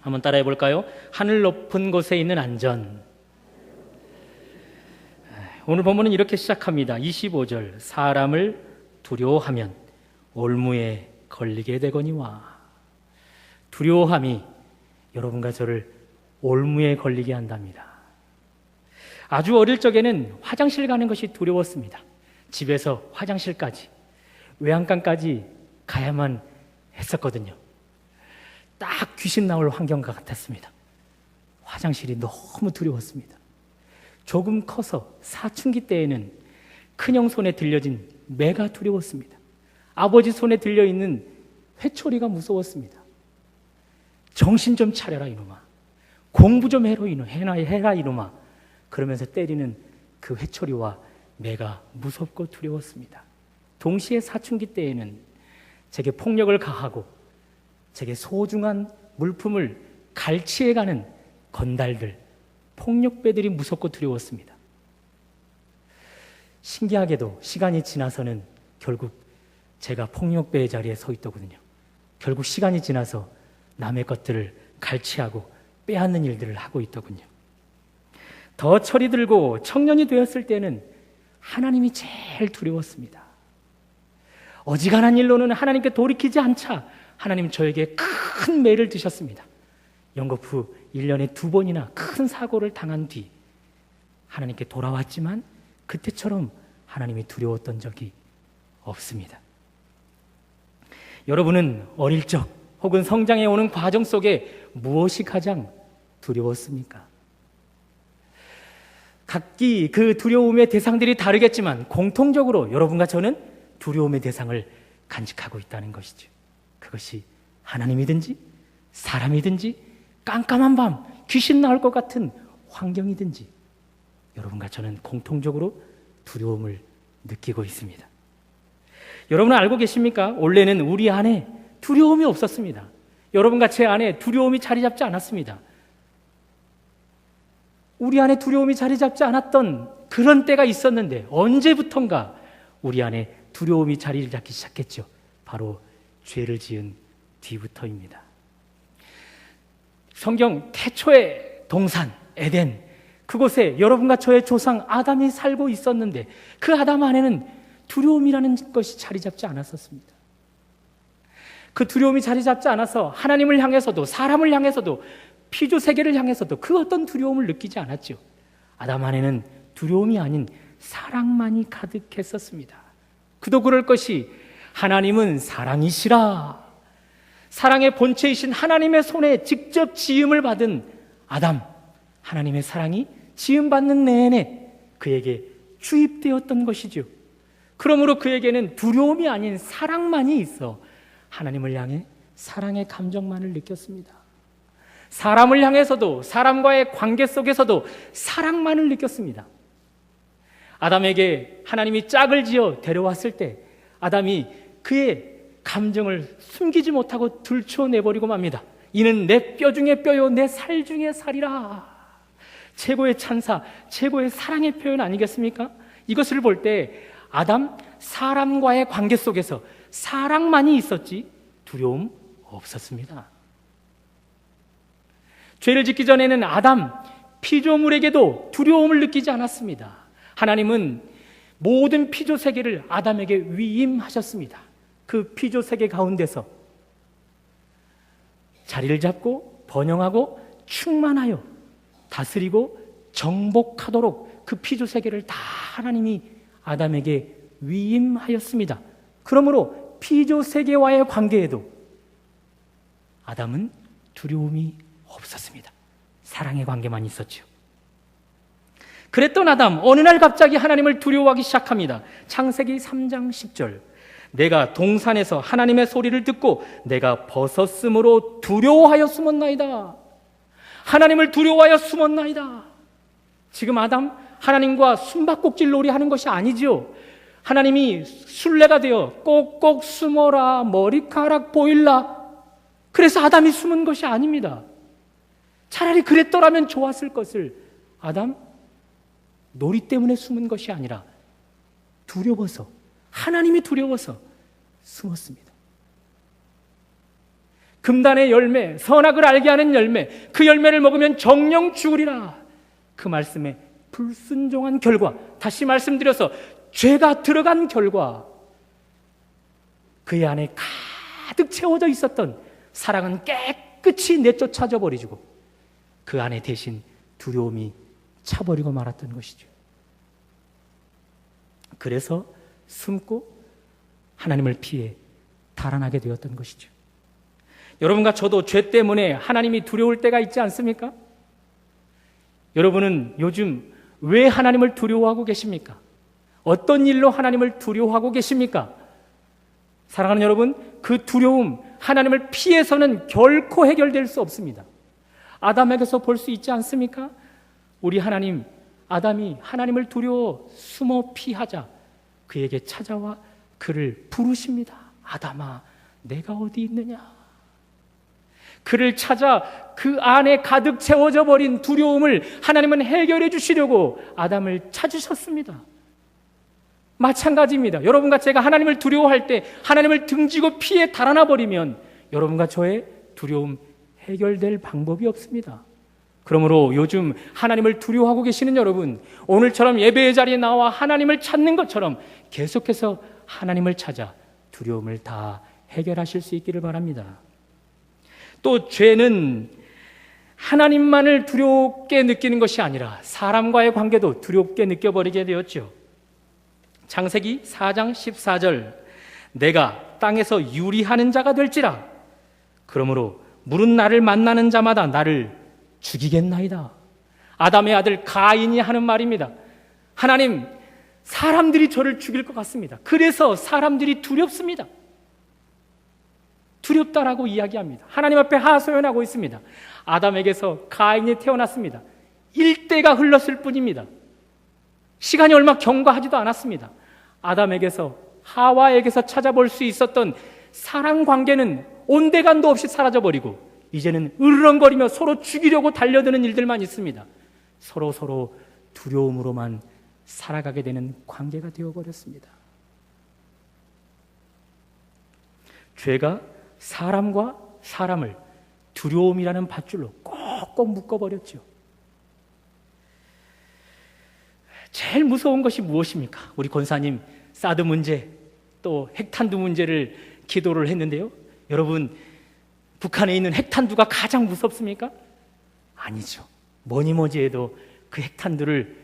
한번 따라해 볼까요? 하늘 높은 곳에 있는 안전. 오늘 본문은 이렇게 시작합니다. 25절, 사람을 두려워하면 올무에 걸리게 되거니와. 두려워함이 여러분과 저를 올무에 걸리게 한답니다. 아주 어릴 적에는 화장실 가는 것이 두려웠습니다. 집에서 화장실까지, 외양간까지 가야만 했었거든요. 딱 귀신 나올 환경과 같았습니다. 화장실이 너무 두려웠습니다. 조금 커서 사춘기 때에는 큰형 손에 들려진 매가 두려웠습니다. 아버지 손에 들려있는 회초리가 무서웠습니다. 정신 좀 차려라 이놈아. 공부 좀 해라 이놈아. 그러면서 때리는 그 회초리와 매가 무섭고 두려웠습니다. 동시에 사춘기 때에는 제게 폭력을 가하고 제게 소중한 물품을 갈취해가는 건달들, 폭력배들이 무섭고 두려웠습니다. 신기하게도 시간이 지나서는 결국 제가 폭력배의 자리에 서 있더군요. 결국 시간이 지나서 남의 것들을 갈취하고 빼앗는 일들을 하고 있더군요. 더 철이 들고 청년이 되었을 때는 하나님이 제일 두려웠습니다. 어지간한 일로는 하나님께 돌이키지 않자 하나님 저에게 큰 매를 드셨습니다. 영겁 후 1년에 2번이나 큰 사고를 당한 뒤 하나님께 돌아왔지만 그때처럼 하나님이 두려웠던 적이 없습니다. 여러분은 어릴 적 혹은 성장해 오는 과정 속에 무엇이 가장 두려웠습니까? 각기 그 두려움의 대상들이 다르겠지만 공통적으로 여러분과 저는 두려움의 대상을 간직하고 있다는 것이죠. 그것이 하나님이든지 사람이든지 깜깜한 밤 귀신 나올 것 같은 환경이든지 여러분과 저는 공통적으로 두려움을 느끼고 있습니다. 여러분은 알고 계십니까? 원래는 우리 안에 두려움이 없었습니다. 여러분과 제 안에 두려움이 자리 잡지 않았습니다. 우리 안에 두려움이 자리 잡지 않았던 그런 때가 있었는데 언제부턴가 우리 안에 두려움이 자리를 잡기 시작했죠. 바로 죄를 지은 뒤부터입니다. 성경 태초의 동산 에덴, 그곳에 여러분과 저의 조상 아담이 살고 있었는데 그 아담 안에는 두려움이라는 것이 자리 잡지 않았었습니다. 그 두려움이 자리 잡지 않아서 하나님을 향해서도 사람을 향해서도 피조 세계를 향해서도 그 어떤 두려움을 느끼지 않았죠. 아담 안에는 두려움이 아닌 사랑만이 가득했었습니다. 그도 그럴 것이 하나님은 사랑이시라. 사랑의 본체이신 하나님의 손에 직접 지음을 받은 아담, 하나님의 사랑이 지음받는 내내 그에게 주입되었던 것이죠. 그러므로 그에게는 두려움이 아닌 사랑만이 있어 하나님을 향해 사랑의 감정만을 느꼈습니다. 사람을 향해서도 사람과의 관계 속에서도 사랑만을 느꼈습니다. 아담에게 하나님이 짝을 지어 데려왔을 때 아담이 그의 감정을 숨기지 못하고 들춰내버리고 맙니다. 이는 내 뼈 중에 뼈요 내 살 중에 살이라. 최고의 찬사, 최고의 사랑의 표현 아니겠습니까? 이것을 볼 때 아담, 사람과의 관계 속에서 사랑만이 있었지 두려움 없었습니다. 죄를 짓기 전에는 아담, 피조물에게도 두려움을 느끼지 않았습니다. 하나님은 모든 피조 세계를 아담에게 위임하셨습니다. 그 피조 세계 가운데서 자리를 잡고 번영하고 충만하여 다스리고 정복하도록 그 피조 세계를 다 하나님이 아담에게 위임하였습니다. 그러므로 피조 세계와의 관계에도 아담은 두려움이 없었습니다. 사랑의 관계만 있었죠. 그랬던 아담, 어느 날 갑자기 하나님을 두려워하기 시작합니다. 창세기 3장 10절, 내가 동산에서 하나님의 소리를 듣고 내가 벗었으므로 두려워하여 숨었나이다. 하나님을 두려워하여 숨었나이다. 지금 아담, 하나님과 숨바꼭질 놀이하는 것이 아니죠. 하나님이 술래가 되어 꼭꼭 숨어라, 머리카락 보일라, 그래서 아담이 숨은 것이 아닙니다. 차라리 그랬더라면 좋았을 것을 아담, 놀이 때문에 숨은 것이 아니라 두려워서, 하나님이 두려워서 숨었습니다. 금단의 열매, 선악을 알게 하는 열매, 그 열매를 먹으면 정령 죽으리라. 그 말씀에 불순종한 결과, 다시 말씀드려서 죄가 들어간 결과, 그의 안에 가득 채워져 있었던 사랑은 깨끗이 내쫓아져 버리고 그 안에 대신 두려움이 차버리고 말았던 것이죠. 그래서 숨고 하나님을 피해 달아나게 되었던 것이죠. 여러분과 저도 죄 때문에 하나님이 두려울 때가 있지 않습니까? 여러분은 요즘 왜 하나님을 두려워하고 계십니까? 어떤 일로 하나님을 두려워하고 계십니까? 사랑하는 여러분, 그 두려움, 하나님을 피해서는 결코 해결될 수 없습니다. 아담에게서 볼 수 있지 않습니까? 우리 하나님, 아담이 하나님을 두려워 숨어 피하자 그에게 찾아와 그를 부르십니다. 아담아, 내가 어디 있느냐? 그를 찾아 그 안에 가득 채워져 버린 두려움을 하나님은 해결해 주시려고 아담을 찾으셨습니다. 마찬가지입니다. 여러분과 제가 하나님을 두려워할 때 하나님을 등지고 피해 달아나 버리면 여러분과 저의 두려움 해결될 방법이 없습니다. 그러므로 요즘 하나님을 두려워하고 계시는 여러분, 오늘처럼 예배의 자리에 나와 하나님을 찾는 것처럼 계속해서 하나님을 찾아 두려움을 다 해결하실 수 있기를 바랍니다. 또 죄는 하나님만을 두렵게 느끼는 것이 아니라 사람과의 관계도 두렵게 느껴버리게 되었죠. 창세기 4장 14절, 내가 땅에서 유리하는 자가 될지라. 그러므로 물은 나를 만나는 자마다 나를 죽이겠나이다. 아담의 아들 가인이 하는 말입니다. 하나님, 사람들이 저를 죽일 것 같습니다. 그래서 사람들이 두렵습니다. 두렵다라고 이야기합니다. 하나님 앞에 하소연하고 있습니다. 아담에게서 가인이 태어났습니다. 일대가 흘렀을 뿐입니다. 시간이 얼마 경과하지도 않았습니다. 아담에게서 하와에게서 찾아볼 수 있었던 사랑 관계는 온데간도 없이 사라져버리고 이제는 으르렁거리며 서로 죽이려고 달려드는 일들만 있습니다. 서로 두려움으로만 살아가게 되는 관계가 되어버렸습니다. 죄가 사람과 사람을 두려움이라는 밧줄로 꼭꼭 묶어버렸죠. 제일 무서운 것이 무엇입니까? 우리 권사님 사드 문제, 또 핵탄두 문제를 기도를 했는데요. 여러분, 북한에 있는 핵탄두가 가장 무섭습니까? 아니죠. 뭐니 해도 그 핵탄두를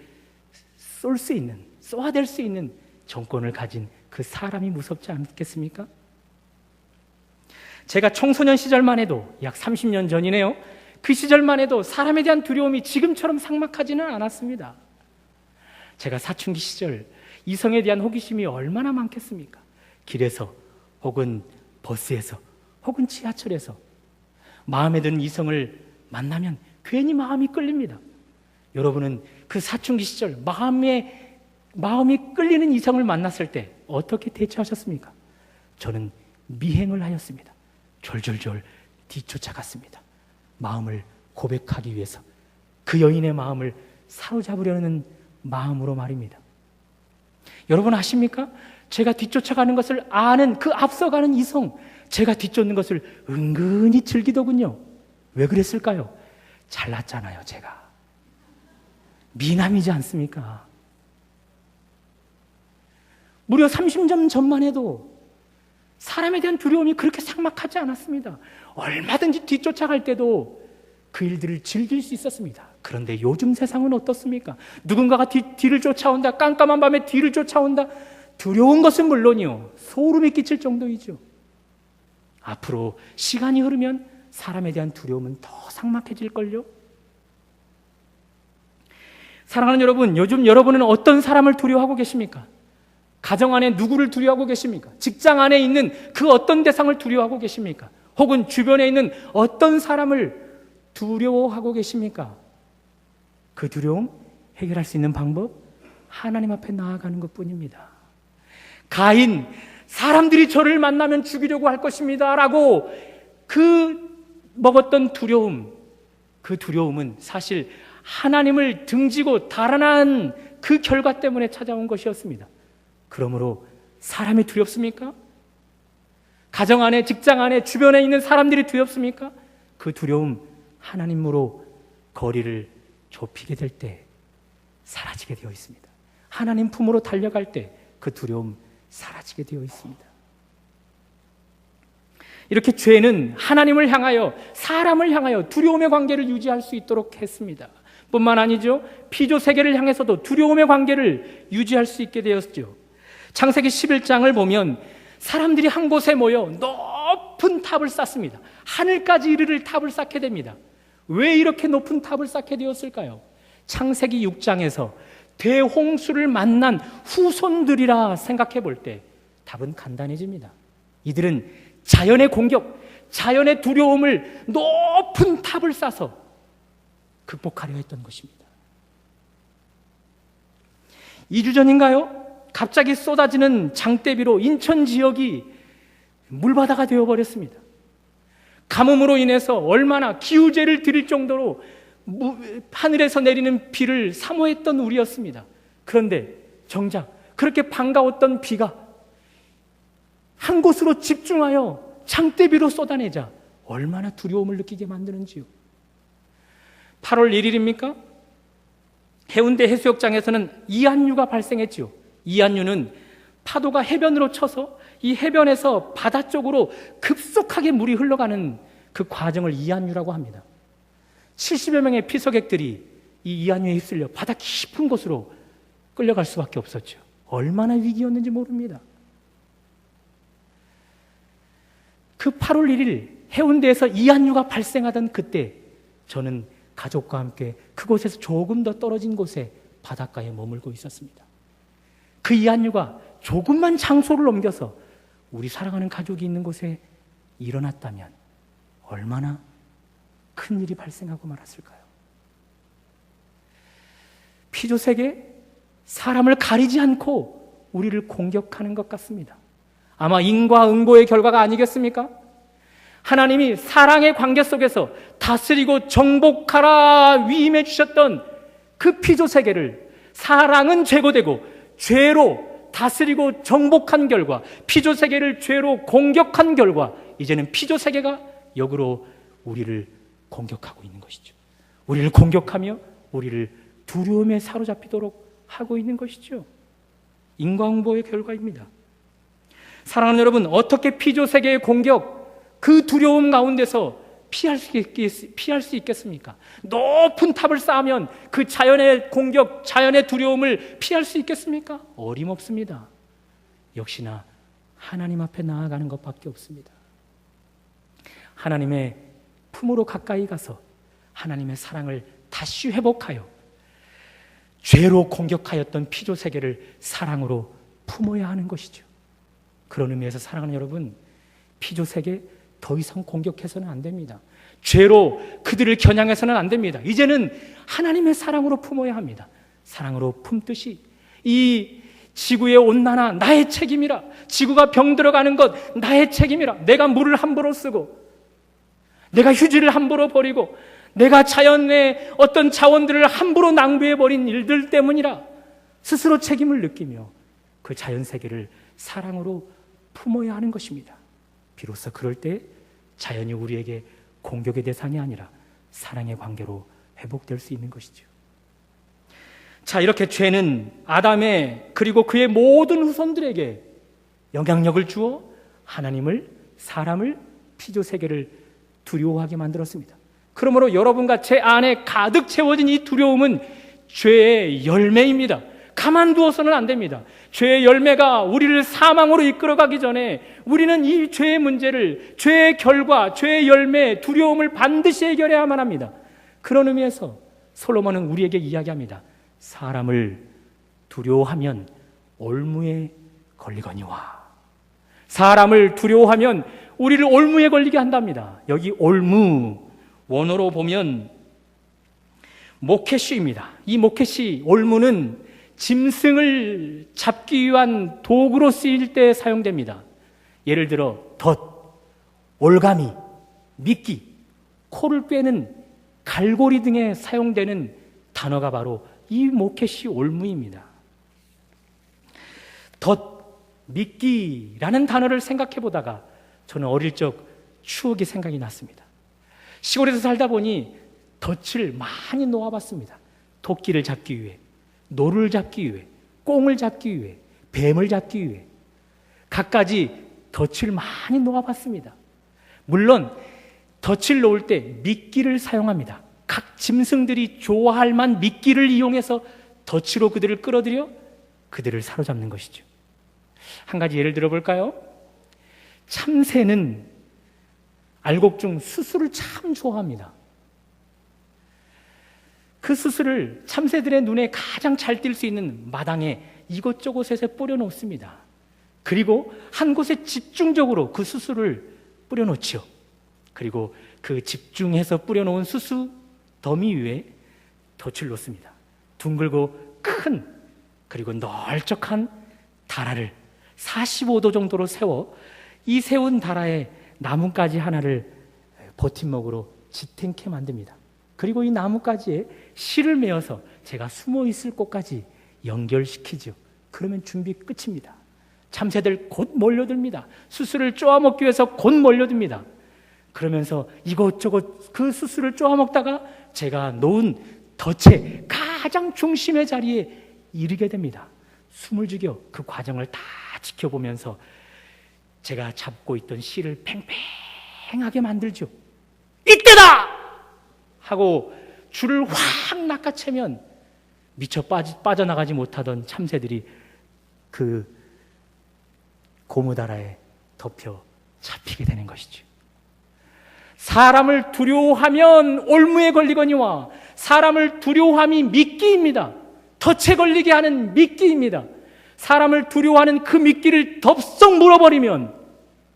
쏘아댈 수 있는 정권을 가진 그 사람이 무섭지 않겠습니까? 제가 청소년 시절만 해도 약 30년 전이네요. 그 시절만 해도 사람에 대한 두려움이 지금처럼 삭막하지는 않았습니다. 제가 사춘기 시절 이성에 대한 호기심이 얼마나 많겠습니까? 길에서 혹은 버스에서 혹은 지하철에서 마음에 드는 이성을 만나면 괜히 마음이 끌립니다. 여러분은 그 사춘기 시절 마음이 끌리는 이성을 만났을 때 어떻게 대처하셨습니까? 저는 미행을 하였습니다. 졸졸졸 뒤쫓아갔습니다. 마음을 고백하기 위해서 그 여인의 마음을 사로잡으려는 마음으로 말입니다. 여러분 아십니까? 제가 뒤쫓아가는 것을 아는 그 앞서가는 이성, 제가 뒤쫓는 것을 은근히 즐기더군요. 왜 그랬을까요? 잘났잖아요, 제가. 미남이지 않습니까? 무려 30년 전만 해도 사람에 대한 두려움이 그렇게 삭막하지 않았습니다. 얼마든지 뒤쫓아갈 때도 그 일들을 즐길 수 있었습니다. 그런데 요즘 세상은 어떻습니까? 누군가가 뒤를 쫓아온다, 깜깜한 밤에 뒤를 쫓아온다. 두려운 것은 물론이요, 소름이 끼칠 정도이죠. 앞으로 시간이 흐르면 사람에 대한 두려움은 더 삭막해질걸요? 사랑하는 여러분, 요즘 여러분은 어떤 사람을 두려워하고 계십니까? 가정 안에 누구를 두려워하고 계십니까? 직장 안에 있는 그 어떤 대상을 두려워하고 계십니까? 혹은 주변에 있는 어떤 사람을 두려워하고 계십니까? 그 두려움 해결할 수 있는 방법, 하나님 앞에 나아가는 것뿐입니다. 가인, 사람들이 저를 만나면 죽이려고 할 것입니다 라고 먹었던 두려움, 그 두려움은 사실 하나님을 등지고 달아난 그 결과 때문에 찾아온 것이었습니다. 그러므로 사람이 두렵습니까? 가정 안에, 직장 안에, 주변에 있는 사람들이 두렵습니까? 그 두려움 하나님으로 거리를 좁히게 될 때 사라지게 되어 있습니다. 하나님 품으로 달려갈 때 그 두려움 사라지게 되어 있습니다. 이렇게 죄는 하나님을 향하여, 사람을 향하여 두려움의 관계를 유지할 수 있도록 했습니다. 뿐만 아니죠, 피조 세계를 향해서도 두려움의 관계를 유지할 수 있게 되었죠. 창세기 11장을 보면 사람들이 한 곳에 모여 높은 탑을 쌓습니다. 하늘까지 이르를 탑을 쌓게 됩니다. 왜 이렇게 높은 탑을 쌓게 되었을까요? 창세기 6장에서 대홍수를 만난 후손들이라 생각해 볼 때 답은 간단해집니다. 이들은 자연의 공격, 자연의 두려움을 높은 탑을 쌓아서 극복하려 했던 것입니다. 2주 전인가요? 갑자기 쏟아지는 장대비로 인천 지역이 물바다가 되어버렸습니다. 가뭄으로 인해서 얼마나 기우제를 드릴 정도로 하늘에서 내리는 비를 사모했던 우리였습니다. 그런데 정작 그렇게 반가웠던 비가 한 곳으로 집중하여 장대비로 쏟아내자 얼마나 두려움을 느끼게 만드는지요. 8월 1일입니까? 해운대 해수욕장에서는 이한류가 발생했지요. 이한류는 파도가 해변으로 쳐서 이 해변에서 바다 쪽으로 급속하게 물이 흘러가는 그 과정을 이한류라고 합니다. 70여 명의 피서객들이 이 이한류에 휩쓸려 바다 깊은 곳으로 끌려갈 수밖에 없었죠. 얼마나 위기였는지 모릅니다. 그 8월 1일 해운대에서 이한류가 발생하던 그때 저는 가족과 함께 그곳에서 조금 더 떨어진 곳에 바닷가에 머물고 있었습니다. 그 이한류가 조금만 장소를 옮겨서 우리 사랑하는 가족이 있는 곳에 일어났다면 얼마나 큰 일이 발생하고 말았을까요? 피조세계, 사람을 가리지 않고 우리를 공격하는 것 같습니다. 아마 인과 응보의 결과가 아니겠습니까? 하나님이 사랑의 관계 속에서 다스리고 정복하라 위임해 주셨던 그 피조세계를 사랑은 제거되고 죄로 다스리고 정복한 결과, 피조세계를 죄로 공격한 결과 이제는 피조세계가 역으로 우리를 공격하고 있는 것이죠. 우리를 공격하며 우리를 두려움에 사로잡히도록 하고 있는 것이죠. 인과응보의 결과입니다. 사랑하는 여러분, 어떻게 피조세계의 공격, 그 두려움 가운데서 피할 수 있겠습니까? 높은 탑을 쌓으면 그 자연의 공격, 자연의 두려움을 피할 수 있겠습니까? 어림없습니다. 역시나 하나님 앞에 나아가는 것밖에 없습니다. 하나님의 품으로 가까이 가서 하나님의 사랑을 다시 회복하여 죄로 공격하였던 피조세계를 사랑으로 품어야 하는 것이죠. 그런 의미에서 사랑하는 여러분, 피조세계 더 이상 공격해서는 안 됩니다. 죄로 그들을 겨냥해서는 안 됩니다. 이제는 하나님의 사랑으로 품어야 합니다. 사랑으로 품듯이 이 지구의 온난화 나의 책임이라, 지구가 병들어가는 것 나의 책임이라, 내가 물을 함부로 쓰고 내가 휴지를 함부로 버리고 내가 자연의 어떤 자원들을 함부로 낭비해버린 일들 때문이라 스스로 책임을 느끼며 그 자연세계를 사랑으로 품어야 하는 것입니다. 비로소 그럴 때 자연이 우리에게 공격의 대상이 아니라 사랑의 관계로 회복될 수 있는 것이죠. 자, 이렇게 죄는 아담의 그리고 그의 모든 후손들에게 영향력을 주어 하나님을, 사람을, 피조세계를 두려워하게 만들었습니다. 그러므로 여러분과 제 안에 가득 채워진 이 두려움은 죄의 열매입니다. 가만두어서는 안 됩니다. 죄의 열매가 우리를 사망으로 이끌어가기 전에 우리는 이 죄의 문제를, 죄의 결과, 죄의 열매, 두려움을 반드시 해결해야만 합니다. 그런 의미에서 솔로몬은 우리에게 이야기합니다. 사람을 두려워하면 올무에 걸리거니와. 사람을 두려워하면 우리를 올무에 걸리게 한답니다. 여기 올무, 원어로 보면 모켓시입니다. 이 모켓시, 올무는 짐승을 잡기 위한 도구로 쓰일 때 사용됩니다. 예를 들어 덫, 올가미, 미끼, 코를 빼는 갈고리 등에 사용되는 단어가 바로 이 모켓시 올무입니다. 덫, 미끼라는 단어를 생각해 보다가 저는 어릴 적 추억이 생각이 났습니다. 시골에서 살다 보니 덫을 많이 놓아봤습니다. 토끼를 잡기 위해, 노를 잡기 위해, 꽁을 잡기 위해, 뱀을 잡기 위해 갖가지 덫을 많이 놓아봤습니다. 물론 덫을 놓을 때 미끼를 사용합니다. 각 짐승들이 좋아할 만한 미끼를 이용해서 덫으로 그들을 끌어들여 그들을 사로잡는 것이죠. 한 가지 예를 들어볼까요? 참새는 알곡 중 수수를 참 좋아합니다. 그 수수를 참새들의 눈에 가장 잘 띌 수 있는 마당에 이곳저곳에 뿌려놓습니다. 그리고 한 곳에 집중적으로 그 수수를 뿌려놓죠. 그리고 그 집중해서 뿌려놓은 수수 더미 위에 덫을 놓습니다. 둥글고 큰 그리고 널쩍한 다라를 45도 정도로 세워 이 세운 다라에 나뭇가지 하나를 버팀목으로 지탱케 만듭니다. 그리고 이 나뭇가지에 실을 매어서 제가 숨어 있을 곳까지 연결시키죠. 그러면 준비 끝입니다. 참새들 곧 몰려듭니다. 수수를 쪼아먹기 위해서 곧 몰려듭니다. 그러면서 이것저것 그 수수를 쪼아먹다가 제가 놓은 덫의 가장 중심의 자리에 이르게 됩니다. 숨을 죽여 그 과정을 다 지켜보면서 제가 잡고 있던 실을 팽팽하게 만들죠. 이때다! 하고 줄을 확 낚아채면 미처 빠져나가지 못하던 참새들이 그 고무다라에 덮여 잡히게 되는 것이죠. 사람을 두려워하면 올무에 걸리거니와 사람을 두려워함이 미끼입니다. 덫에 걸리게 하는 미끼입니다. 사람을 두려워하는 그 미끼를 덥석 물어버리면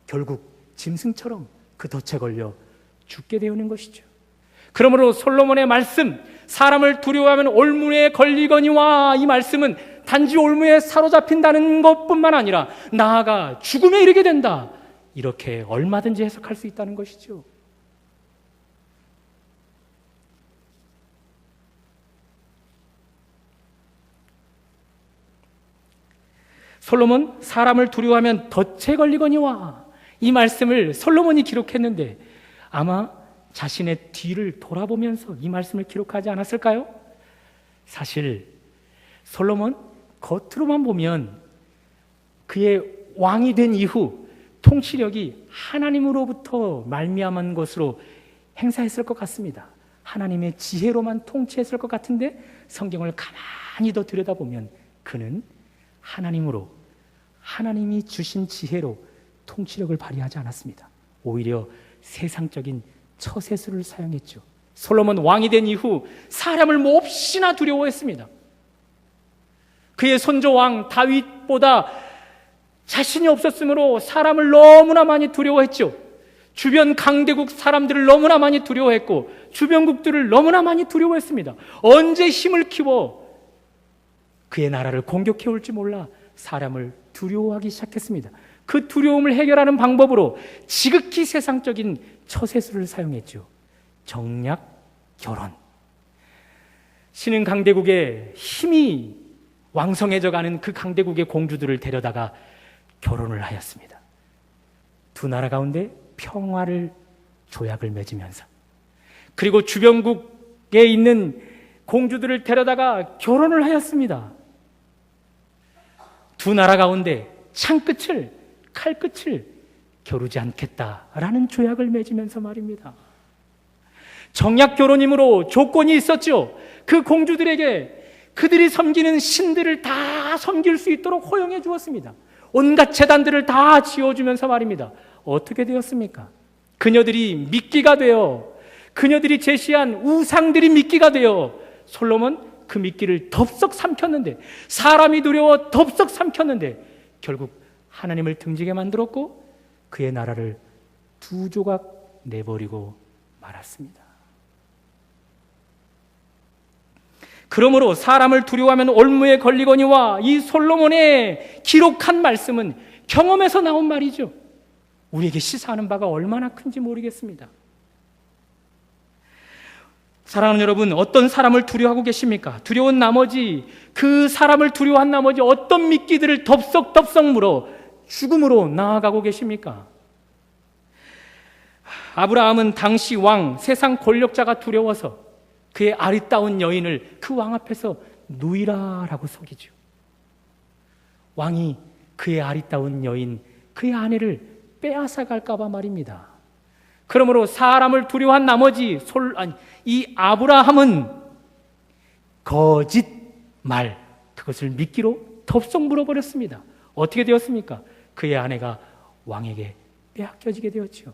결국 짐승처럼 그 덫에 걸려 죽게 되는 것이죠. 그러므로 솔로몬의 말씀, 사람을 두려워하면 올무에 걸리거니와 이 말씀은 단지 올무에 사로잡힌다는 것뿐만 아니라 나아가 죽음에 이르게 된다. 이렇게 얼마든지 해석할 수 있다는 것이죠. 솔로몬, 사람을 두려워하면 덫에 걸리거니와 이 말씀을 솔로몬이 기록했는데 아마 자신의 뒤를 돌아보면서 이 말씀을 기록하지 않았을까요? 사실 솔로몬 겉으로만 보면 그의 왕이 된 이후 통치력이 하나님으로부터 말미암은 것으로 행사했을 것 같습니다. 하나님의 지혜로만 통치했을 것 같은데 성경을 가만히 더 들여다보면 그는 하나님이 주신 지혜로 통치력을 발휘하지 않았습니다. 오히려 세상적인 처세술을 사용했죠. 솔로몬 왕이 된 이후 사람을 몹시나 두려워했습니다. 그의 손조 왕 다윗보다 자신이 없었으므로 사람을 너무나 많이 두려워했죠. 주변 강대국 사람들을 너무나 많이 두려워했고 주변국들을 너무나 많이 두려워했습니다. 언제 힘을 키워 그의 나라를 공격해 올지 몰라 사람을 두려워하기 시작했습니다. 그 두려움을 해결하는 방법으로 지극히 세상적인 처세술을 사용했죠. 정략, 결혼. 신흥 강대국의 힘이 왕성해져가는 그 강대국의 공주들을 데려다가 결혼을 하였습니다. 두 나라 가운데 평화를 조약을 맺으면서 그리고 주변국에 있는 공주들을 데려다가 결혼을 하였습니다. 두 나라 가운데 창끝을 칼끝을 겨루지 않겠다라는 조약을 맺으면서 말입니다. 정략 결혼이므로 조건이 있었죠. 그 공주들에게 그들이 섬기는 신들을 다 섬길 수 있도록 허용해 주었습니다. 온갖 제단들을 다 지어주면서 말입니다. 어떻게 되었습니까? 그녀들이 미끼가 되어 그녀들이 제시한 우상들이 미끼가 되어 솔로몬 그 미끼를 덥석 삼켰는데 사람이 두려워 덥석 삼켰는데 결국 하나님을 등지게 만들었고 그의 나라를 두 조각 내버리고 말았습니다. 그러므로 사람을 두려워하면 올무에 걸리거니와 이 솔로몬의 기록한 말씀은 경험에서 나온 말이죠. 우리에게 시사하는 바가 얼마나 큰지 모르겠습니다. 사랑하는 여러분, 어떤 사람을 두려워하고 계십니까? 두려운 나머지 그 사람을 두려워한 나머지 어떤 미끼들을 덥석덥석 물어 죽음으로 나아가고 계십니까? 아브라함은 당시 왕, 세상 권력자가 두려워서 그의 아리따운 여인을 그 왕 앞에서 누이라라고 속이죠. 왕이 그의 아리따운 여인, 그의 아내를 빼앗아 갈까 봐 말입니다. 그러므로 사람을 두려워한 나머지 이 아브라함은 거짓말, 그것을 믿기로 덥석 물어버렸습니다. 어떻게 되었습니까? 그의 아내가 왕에게 빼앗겨지게 되었죠.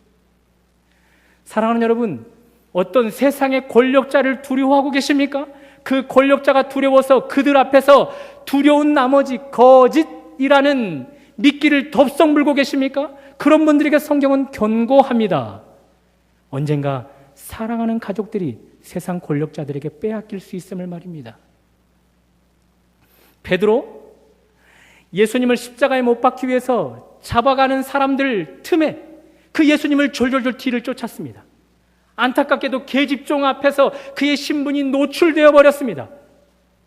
사랑하는 여러분, 어떤 세상의 권력자를 두려워하고 계십니까? 그 권력자가 두려워서 그들 앞에서 두려운 나머지 거짓이라는 미끼를 덥석 물고 계십니까? 그런 분들에게 성경은 권고합니다. 언젠가 사랑하는 가족들이 세상 권력자들에게 빼앗길 수 있음을 말입니다. 베드로, 예수님을 십자가에 못 박기 위해서 잡아가는 사람들 틈에 그 예수님을 졸졸졸 뒤를 쫓았습니다. 안타깝게도 계집종 앞에서 그의 신분이 노출되어 버렸습니다.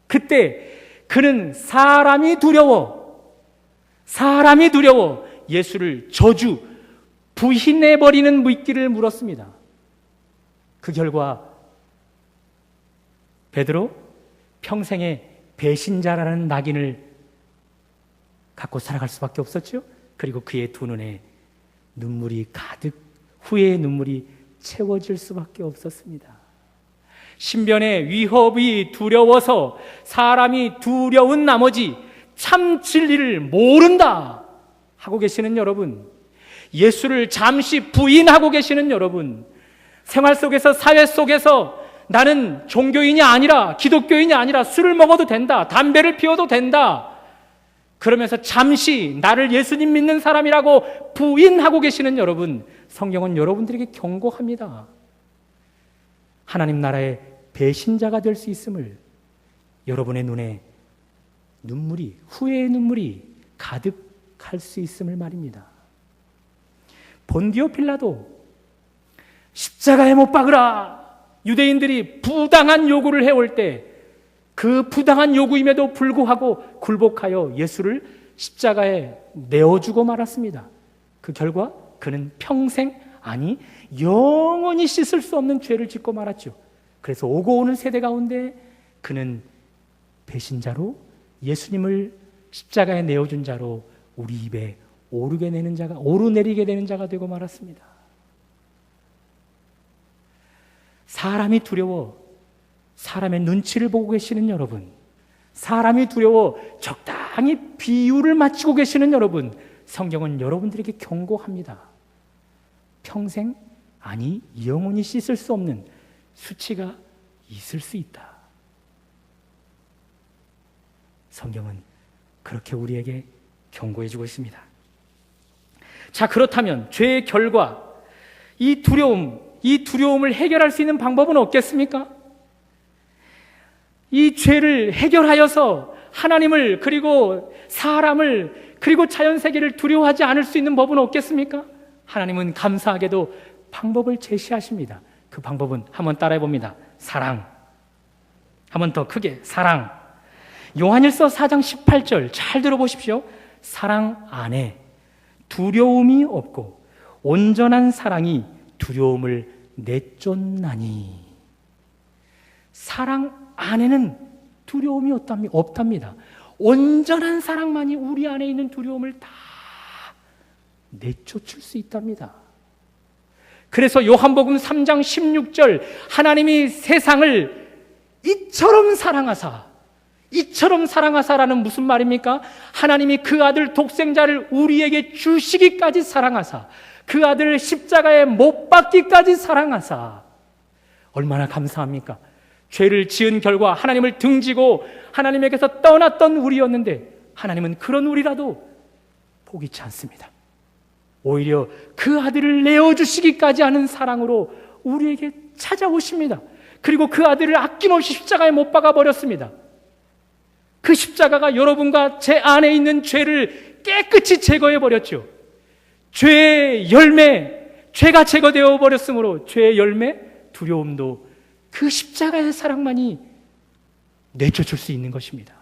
그때 그는 사람이 두려워 예수를 저주, 부인해버리는 미끼를 물었습니다. 그 결과 베드로 평생에 배신자라는 낙인을 갖고 살아갈 수밖에 없었죠. 그리고 그의 두 눈에 눈물이 가득, 후회의 눈물이 채워질 수밖에 없었습니다. 신변의 위협이 두려워서 사람이 두려운 나머지 참 진리를 모른다 하고 계시는 여러분, 예수를 잠시 부인하고 계시는 여러분, 생활 속에서, 사회 속에서 나는 종교인이 아니라, 기독교인이 아니라 술을 먹어도 된다, 담배를 피워도 된다, 그러면서 잠시 나를 예수님 믿는 사람이라고 부인하고 계시는 여러분, 성경은 여러분들에게 경고합니다. 하나님 나라의 배신자가 될 수 있음을, 여러분의 눈에 눈물이, 후회의 눈물이 가득할 수 있음을 말입니다. 본디오 빌라도 십자가에 못 박으라, 유대인들이 부당한 요구를 해올 때 그 부당한 요구임에도 불구하고 굴복하여 예수를 십자가에 내어주고 말았습니다. 그 결과 그는 평생, 아니 영원히 씻을 수 없는 죄를 짓고 말았죠. 그래서 오고 오는 세대 가운데 그는 배신자로, 예수님을 십자가에 내어준 자로 우리 입에 오르내리게 되는 자가 되고 말았습니다. 사람이 두려워 사람의 눈치를 보고 계시는 여러분, 사람이 두려워 적당히 비율을 맞추고 계시는 여러분, 성경은 여러분들에게 경고합니다. 평생, 아니 영원히 씻을 수 없는 수치가 있을 수 있다. 성경은 그렇게 우리에게 경고해 주고 있습니다. 자, 그렇다면 죄의 결과, 이 두려움을 해결할 수 있는 방법은 없겠습니까? 이 죄를 해결하여서 하나님을, 그리고 사람을, 그리고 자연세계를 두려워하지 않을 수 있는 법은 없겠습니까? 하나님은 감사하게도 방법을 제시하십니다. 그 방법은 한번 따라해 봅니다. 사랑. 한번 더 크게, 사랑. 요한일서 4장 18절 잘 들어보십시오. 사랑 안에 두려움이 없고 온전한 사랑이 두려움을 내쫓나니. 사랑 안에는 두려움이 없답니다. 온전한 사랑만이 우리 안에 있는 두려움을 다 내쫓을 수 있답니다. 그래서 요한복음 3장 16절, 하나님이 세상을 이처럼 사랑하사라는 무슨 말입니까? 하나님이 그 아들 독생자를 우리에게 주시기까지 사랑하사, 그 아들을 십자가에 못 박기까지 사랑하사. 얼마나 감사합니까? 죄를 지은 결과 하나님을 등지고 하나님에게서 떠났던 우리였는데, 하나님은 그런 우리라도 포기치 않습니다. 오히려 그 아들을 내어주시기까지 하는 사랑으로 우리에게 찾아오십니다. 그리고 그 아들을 아낌없이 십자가에 못 박아버렸습니다. 그 십자가가 여러분과 제 안에 있는 죄를 깨끗이 제거해버렸죠. 죄의 열매, 죄가 제거되어 버렸으므로 죄의 열매, 두려움도 그 십자가의 사랑만이 내쫓을 수 있는 것입니다.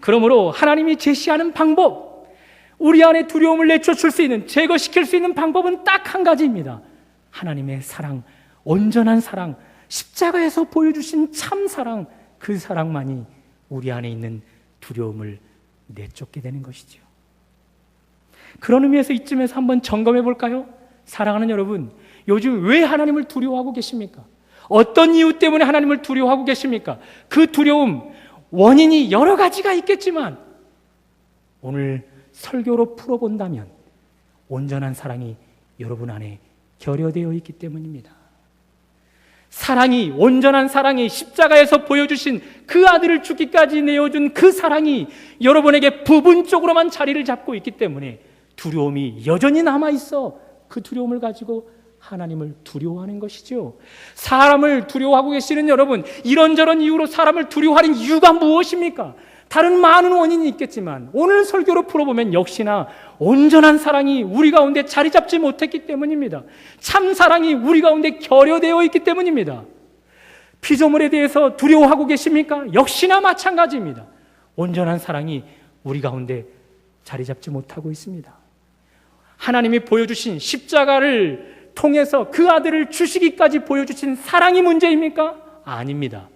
그러므로 하나님이 제시하는 방법, 우리 안에 두려움을 내쫓을 수 있는, 제거시킬 수 있는 방법은 딱 한 가지입니다. 하나님의 사랑, 온전한 사랑, 십자가에서 보여주신 참 사랑, 그 사랑만이 우리 안에 있는 두려움을 내쫓게 되는 것이죠. 그런 의미에서 이쯤에서 한번 점검해 볼까요? 사랑하는 여러분, 요즘 왜 하나님을 두려워하고 계십니까? 어떤 이유 때문에 하나님을 두려워하고 계십니까? 그 두려움, 원인이 여러 가지가 있겠지만 오늘 설교로 풀어본다면 온전한 사랑이 여러분 안에 결여되어 있기 때문입니다. 사랑이, 온전한 사랑이, 십자가에서 보여주신 그 아들을 죽기까지 내어준 그 사랑이 여러분에게 부분적으로만 자리를 잡고 있기 때문에 두려움이 여전히 남아있어 그 두려움을 가지고 하나님을 두려워하는 것이죠. 사람을 두려워하고 계시는 여러분, 이런저런 이유로 사람을 두려워하는 이유가 무엇입니까? 다른 많은 원인이 있겠지만 오늘 설교로 풀어보면 역시나 온전한 사랑이 우리 가운데 자리 잡지 못했기 때문입니다. 참 사랑이 우리 가운데 결여되어 있기 때문입니다. 피조물에 대해서 두려워하고 계십니까? 역시나 마찬가지입니다. 온전한 사랑이 우리 가운데 자리 잡지 못하고 있습니다. 하나님이 보여주신 십자가를 통해서 그 아들을 주시기까지 보여주신 사랑이 문제입니까? 아닙니다.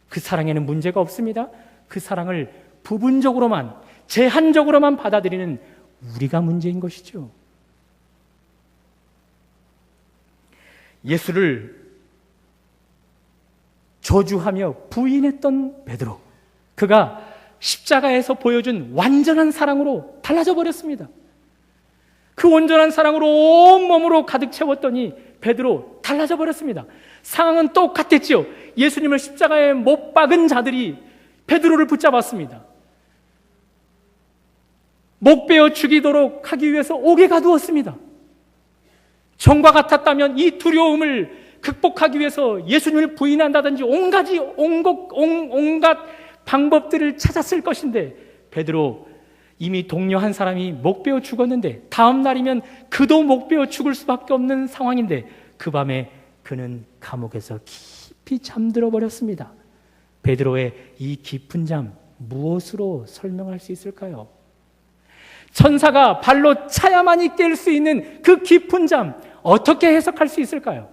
그 사랑에는 문제가 없습니다. 그 사랑을 부분적으로만, 제한적으로만 받아들이는 우리가 문제인 것이죠. 예수를 저주하며 부인했던 베드로, 그가 십자가에서 보여준 완전한 사랑으로 달라져 버렸습니다. 그 온전한 사랑으로 온몸으로 가득 채웠더니 베드로 달라져 버렸습니다. 상황은 똑같았지요. 예수님을 십자가에 못 박은 자들이 베드로를 붙잡았습니다. 목 베어 죽이도록 하기 위해서 옥에 가두었습니다. 정과 같았다면 이 두려움을 극복하기 위해서 예수님을 부인한다든지 온갖 방법들을 찾았을 것인데 베드로, 이미 동료 한 사람이 목 베어 죽었는데 다음 날이면 그도 목 베어 죽을 수밖에 없는 상황인데 그 밤에 그는 감옥에서 깊이 잠들어 버렸습니다. 베드로의 이 깊은 잠, 무엇으로 설명할 수 있을까요? 천사가 발로 차야만이 깰 수 있는 그 깊은 잠, 어떻게 해석할 수 있을까요?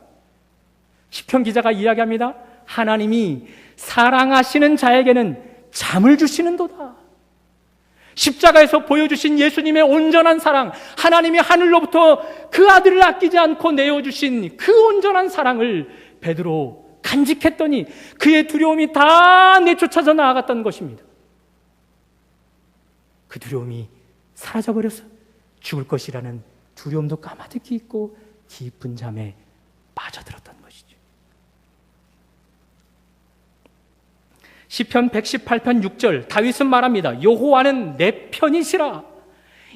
시편 기자가 이야기합니다. 하나님이 사랑하시는 자에게는 잠을 주시는도다. 십자가에서 보여주신 예수님의 온전한 사랑, 하나님이 하늘로부터 그 아들을 아끼지 않고 내어주신 그 온전한 사랑을 베드로 간직했더니 그의 두려움이 다 내쫓아져 나아갔던 것입니다. 그 두려움이 사라져버려서 죽을 것이라는 두려움도 까마득히 있고 깊은 잠에 빠져들었던 것이죠. 시편 118편 6절 다윗은 말합니다. 여호와는 내 편이시라.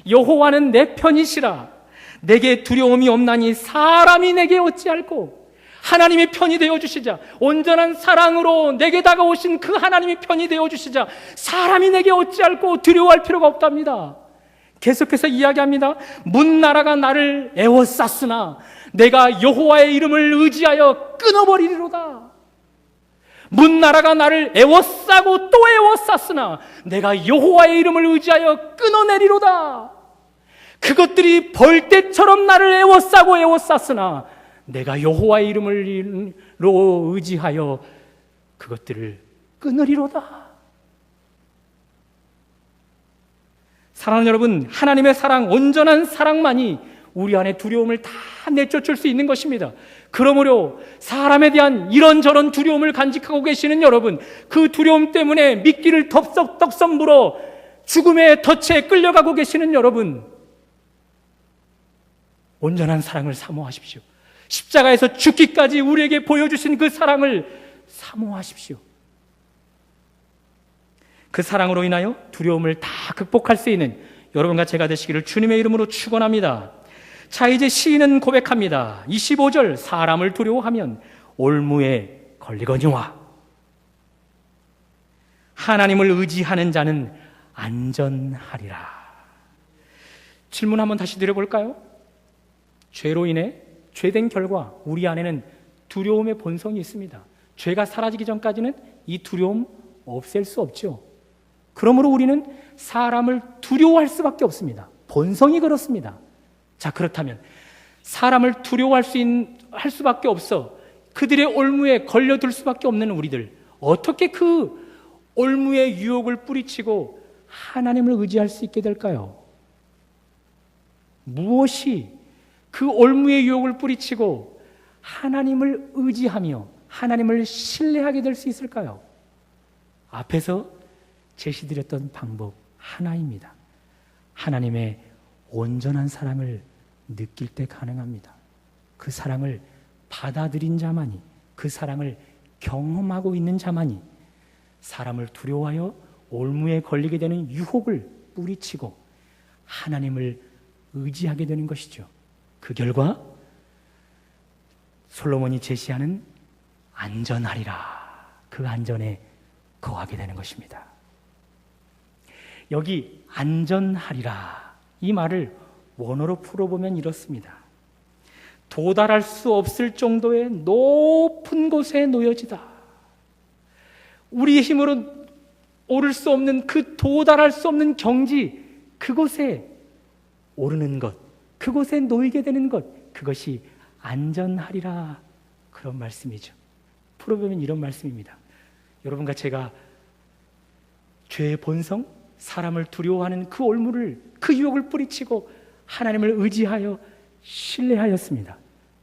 여호와는 내 편이시라. 내게 두려움이 없나니 사람이 내게 어찌할꼬. 하나님의 편이 되어주시자, 온전한 사랑으로 내게 다가오신 그 하나님의 편이 되어주시자 사람이 내게 어찌할꼬 두려워할 필요가 없답니다. 계속해서 이야기합니다. 문나라가 나를 애워쌌으나 내가 여호와의 이름을 의지하여 끊어버리리로다. 문나라가 나를 애워싸고 또 애워쌌으나 내가 여호와의 이름을 의지하여 끊어내리로다. 그것들이 벌떼처럼 나를 애워싸고 애워쌌으나 내가 여호와의 이름으로 의지하여 그것들을 끊으리로다. 사랑하는 여러분, 하나님의 사랑, 온전한 사랑만이 우리 안에 두려움을 다 내쫓을 수 있는 것입니다. 그러므로 사람에 대한 이런저런 두려움을 간직하고 계시는 여러분, 그 두려움 때문에 미끼를 덥석덥석 물어 죽음의 덫에 끌려가고 계시는 여러분, 온전한 사랑을 사모하십시오. 십자가에서 죽기까지 우리에게 보여주신 그 사랑을 사모하십시오. 그 사랑으로 인하여 두려움을 다 극복할 수 있는 여러분과 제가 되시기를 주님의 이름으로 축원합니다. 자, 이제 시인은 고백합니다. 25절, 사람을 두려워하면 올무에 걸리거니와 하나님을 의지하는 자는 안전하리라. 질문 한번 다시 드려볼까요? 죄로 인해 죄된 결과 우리 안에는 두려움의 본성이 있습니다. 죄가 사라지기 전까지는 이 두려움 없앨 수 없죠. 그러므로 우리는 사람을 두려워할 수밖에 없습니다. 본성이 그렇습니다. 자, 그렇다면 사람을 두려워할 할 수밖에 없어 그들의 올무에 걸려들 수밖에 없는 우리들, 어떻게 그 올무의 유혹을 뿌리치고 하나님을 의지할 수 있게 될까요? 무엇이 그 올무의 유혹을 뿌리치고 하나님을 의지하며 하나님을 신뢰하게 될 수 있을까요? 앞에서 제시드렸던 방법 하나입니다. 하나님의 온전한 사랑을 느낄 때 가능합니다. 그 사랑을 받아들인 자만이, 그 사랑을 경험하고 있는 자만이 사람을 두려워하여 올무에 걸리게 되는 유혹을 뿌리치고 하나님을 의지하게 되는 것이죠. 그 결과 솔로몬이 제시하는 안전하리라, 그 안전에 거하게 되는 것입니다. 여기 안전하리라, 이 말을 원어로 풀어보면 이렇습니다. 도달할 수 없을 정도의 높은 곳에 놓여지다. 우리의 힘으로 오를 수 없는 그 도달할 수 없는 경지, 그곳에 오르는 것, 그곳에 놓이게 되는 것, 그것이 안전하리라, 그런 말씀이죠. 풀어보면 이런 말씀입니다. 여러분과 제가 죄의 본성, 사람을 두려워하는 그 올무를, 그 유혹을 뿌리치고 하나님을 의지하여 신뢰하였습니다.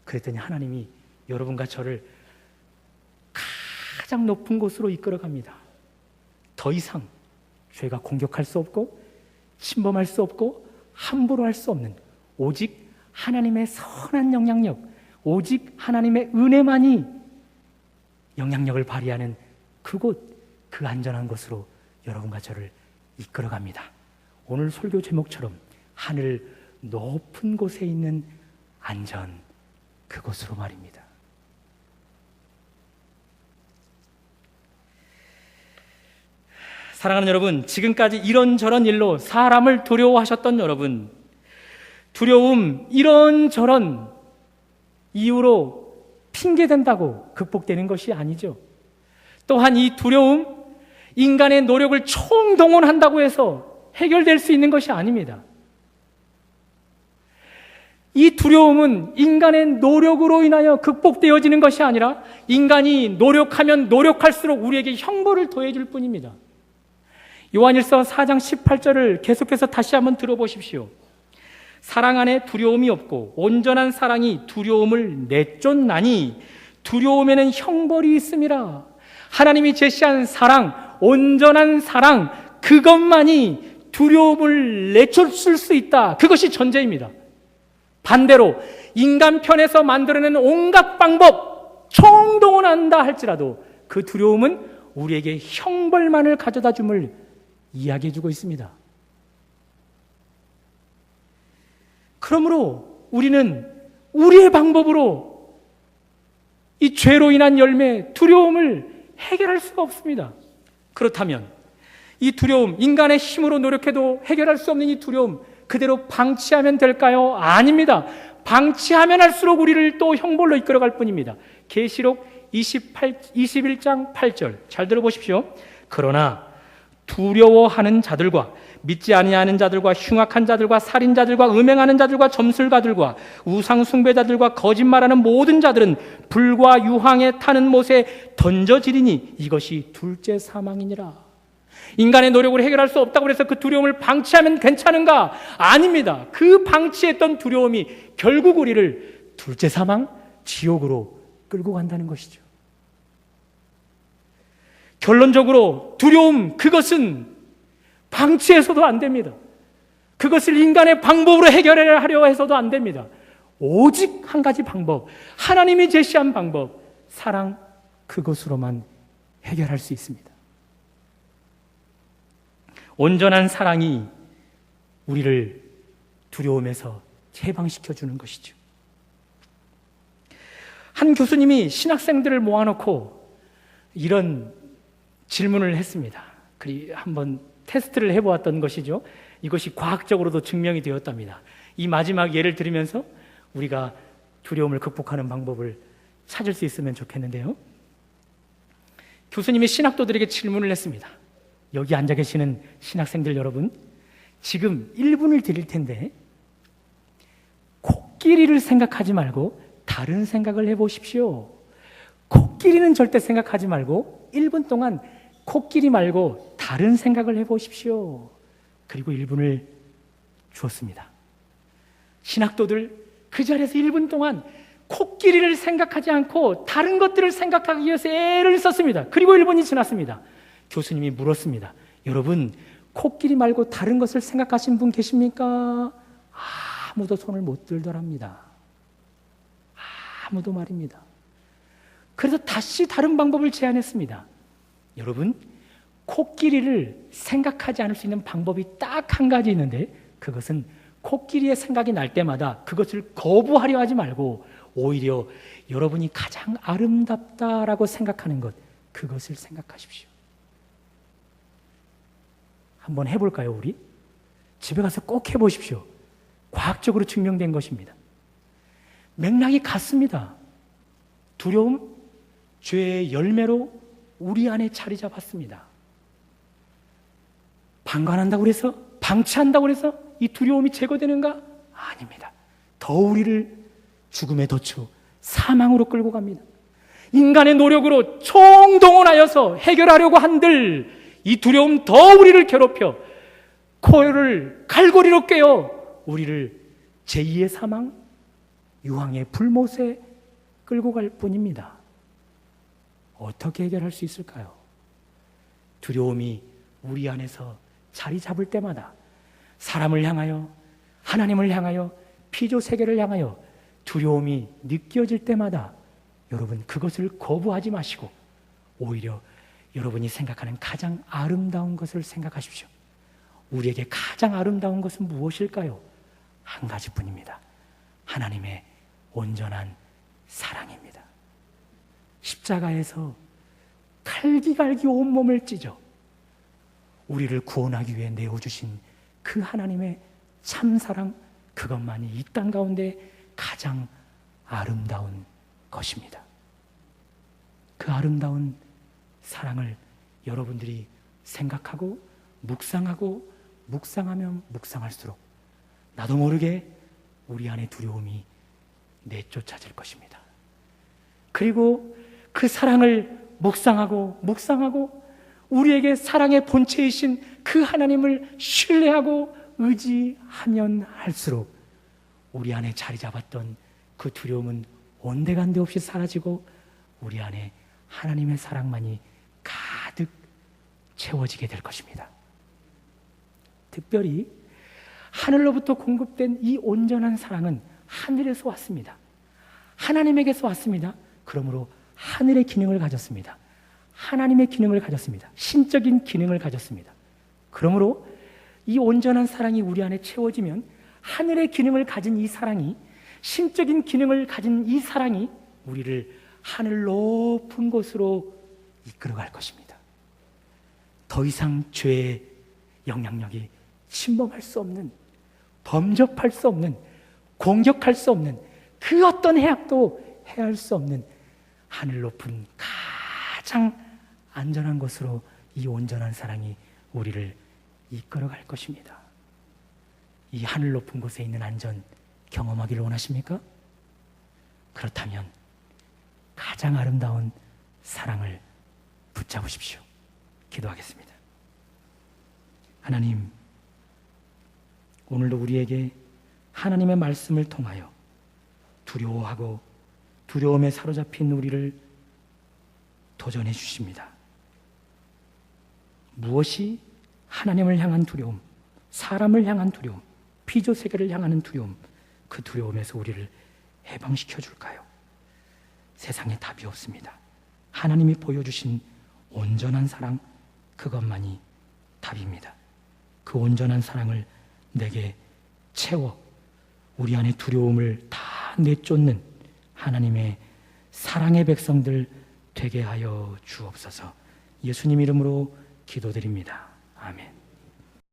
그랬더니 하나님이 여러분과 저를 가장 높은 곳으로 이끌어갑니다. 더 이상 죄가 공격할 수 없고 침범할 수 없고 함부로 할 수 없는, 오직 하나님의 선한 영향력, 오직 하나님의 은혜만이 영향력을 발휘하는 그곳, 그 안전한 곳으로 여러분과 저를 이끌어갑니다. 오늘 설교 제목처럼 하늘 높은 곳에 있는 안전, 그곳으로 말입니다. 사랑하는 여러분, 지금까지 이런저런 일로 사람을 두려워하셨던 여러분, 두려움 이런저런 이유로 핑계댄다고 극복되는 것이 아니죠. 또한 이 두려움, 인간의 노력을 총동원한다고 해서 해결될 수 있는 것이 아닙니다. 이 두려움은 인간의 노력으로 인하여 극복되어지는 것이 아니라 인간이 노력하면 노력할수록 우리에게 형벌을 더해줄 뿐입니다. 요한일서 4장 18절을 계속해서 다시 한번 들어보십시오. 사랑 안에 두려움이 없고 온전한 사랑이 두려움을 내쫓나니 두려움에는 형벌이 있음이라. 하나님이 제시한 사랑, 온전한 사랑, 그것만이 두려움을 내쫓을 수 있다. 그것이 전제입니다. 반대로 인간 편에서 만들어낸 온갖 방법 총동원한다 할지라도 그 두려움은 우리에게 형벌만을 가져다 줌을 이야기해 주고 있습니다. 그러므로 우리는 우리의 방법으로 이 죄로 인한 열매, 두려움을 해결할 수가 없습니다. 그렇다면 이 두려움, 인간의 힘으로 노력해도 해결할 수 없는 이 두려움, 그대로 방치하면 될까요? 아닙니다. 방치하면 할수록 우리를 또 형벌로 이끌어갈 뿐입니다. 계시록 21장 8절 잘 들어보십시오. 그러나 두려워하는 자들과 믿지 아니하는 자들과 흉악한 자들과 살인자들과 음행하는 자들과 점술가들과 우상 숭배자들과 거짓말하는 모든 자들은 불과 유황에 타는 못에 던져지리니 이것이 둘째 사망이니라. 인간의 노력으로 해결할 수 없다고 해서 그 두려움을 방치하면 괜찮은가? 아닙니다. 그 방치했던 두려움이 결국 우리를 둘째 사망, 지옥으로 끌고 간다는 것이죠. 결론적으로 두려움, 그것은 방치해서도 안 됩니다. 그것을 인간의 방법으로 해결하려 해서도 안 됩니다. 오직 한 가지 방법, 하나님이 제시한 방법, 사랑, 그것으로만 해결할 수 있습니다. 온전한 사랑이 우리를 두려움에서 해방시켜 주는 것이죠. 한 교수님이 신학생들을 모아놓고 이런 질문을 했습니다. 그리 한번 테스트를 해보았던 것이죠. 이것이 과학적으로도 증명이 되었답니다. 이 마지막 예를 들으면서 우리가 두려움을 극복하는 방법을 찾을 수 있으면 좋겠는데요. 교수님이 신학도들에게 질문을 했습니다. 여기 앉아 계시는 신학생들 여러분, 지금 1분을 드릴 텐데 코끼리를 생각하지 말고 다른 생각을 해보십시오. 코끼리는 절대 생각하지 말고 1분 동안 코끼리 말고 다른 생각을 해보십시오. 그리고 1분을 주었습니다. 신학도들 그 자리에서 1분 동안 코끼리를 생각하지 않고 다른 것들을 생각하기 위해서 애를 썼습니다. 그리고 1분이 지났습니다. 교수님이 물었습니다. 여러분, 코끼리 말고 다른 것을 생각하신 분 계십니까? 아무도 손을 못 들더랍니다. 아무도 말입니다. 그래서 다시 다른 방법을 제안했습니다. 여러분, 코끼리를 생각하지 않을 수 있는 방법이 딱 한 가지 있는데, 그것은 코끼리의 생각이 날 때마다 그것을 거부하려 하지 말고 오히려 여러분이 가장 아름답다라고 생각하는 것, 그것을 생각하십시오. 한번 해볼까요, 우리? 집에 가서 꼭 해보십시오. 과학적으로 증명된 것입니다. 맥락이 같습니다. 두려움, 죄의 열매로 우리 안에 자리 잡았습니다. 방관한다고 해서, 방치한다고 해서 이 두려움이 제거되는가? 아닙니다. 더 우리를 죽음의 도처, 사망으로 끌고 갑니다. 인간의 노력으로 총동원하여서 해결하려고 한들 이 두려움 더 우리를 괴롭혀 코를 갈고리로 꿰어 우리를 제2의 사망, 유황의 불못에 끌고 갈 뿐입니다. 어떻게 해결할 수 있을까요? 두려움이 우리 안에서 자리 잡을 때마다 사람을 향하여, 하나님을 향하여, 피조 세계를 향하여 두려움이 느껴질 때마다 여러분 그것을 거부하지 마시고 오히려 여러분이 생각하는 가장 아름다운 것을 생각하십시오. 우리에게 가장 아름다운 것은 무엇일까요? 한 가지뿐입니다. 하나님의 온전한 사랑입니다. 십자가에서 갈기갈기 온몸을 찢어 우리를 구원하기 위해 내어주신 그 하나님의 참사랑, 그것만이 이 땅 가운데 가장 아름다운 것입니다. 그 아름다운 사랑을 여러분들이 생각하고 묵상하면 묵상할수록 나도 모르게 우리 안에 두려움이 내쫓아질 것입니다. 그리고 그 사랑을 묵상하고 우리에게 사랑의 본체이신 그 하나님을 신뢰하고 의지하면 할수록 우리 안에 자리 잡았던 그 두려움은 온데간데 없이 사라지고 우리 안에 하나님의 사랑만이 가득 채워지게 될 것입니다. 특별히 하늘로부터 공급된 이 온전한 사랑은 하늘에서 왔습니다. 하나님에게서 왔습니다. 그러므로 하늘의 기능을 가졌습니다. 하나님의 기능을 가졌습니다. 신적인 기능을 가졌습니다. 그러므로 이 온전한 사랑이 우리 안에 채워지면 하늘의 기능을 가진 이 사랑이, 신적인 기능을 가진 이 사랑이 우리를 하늘 높은 곳으로 이끌어갈 것입니다. 더 이상 죄의 영향력이 침범할 수 없는, 범접할 수 없는, 공격할 수 없는, 그 어떤 해악도 해할 수 없는 하늘 높은 가장 안전한 곳으로 이 온전한 사랑이 우리를 이끌어갈 것입니다. 이 하늘 높은 곳에 있는 안전 경험하기를 원하십니까? 그렇다면 가장 아름다운 사랑을 붙잡으십시오. 기도하겠습니다. 하나님, 오늘도 우리에게 하나님의 말씀을 통하여 두려워하고 두려움에 사로잡힌 우리를 도전해 주십니다. 무엇이 하나님을 향한 두려움, 사람을 향한 두려움, 피조 세계를 향하는 두려움, 그 두려움에서 우리를 해방시켜 줄까요? 세상에 답이 없습니다. 하나님이 보여주신 온전한 사랑, 그것만이 답입니다. 그 온전한 사랑을 내게 채워 우리 안에 두려움을 다 내쫓는 하나님의 사랑의 백성들 되게 하여 주옵소서. 예수님 이름으로 기도드립니다. 아멘.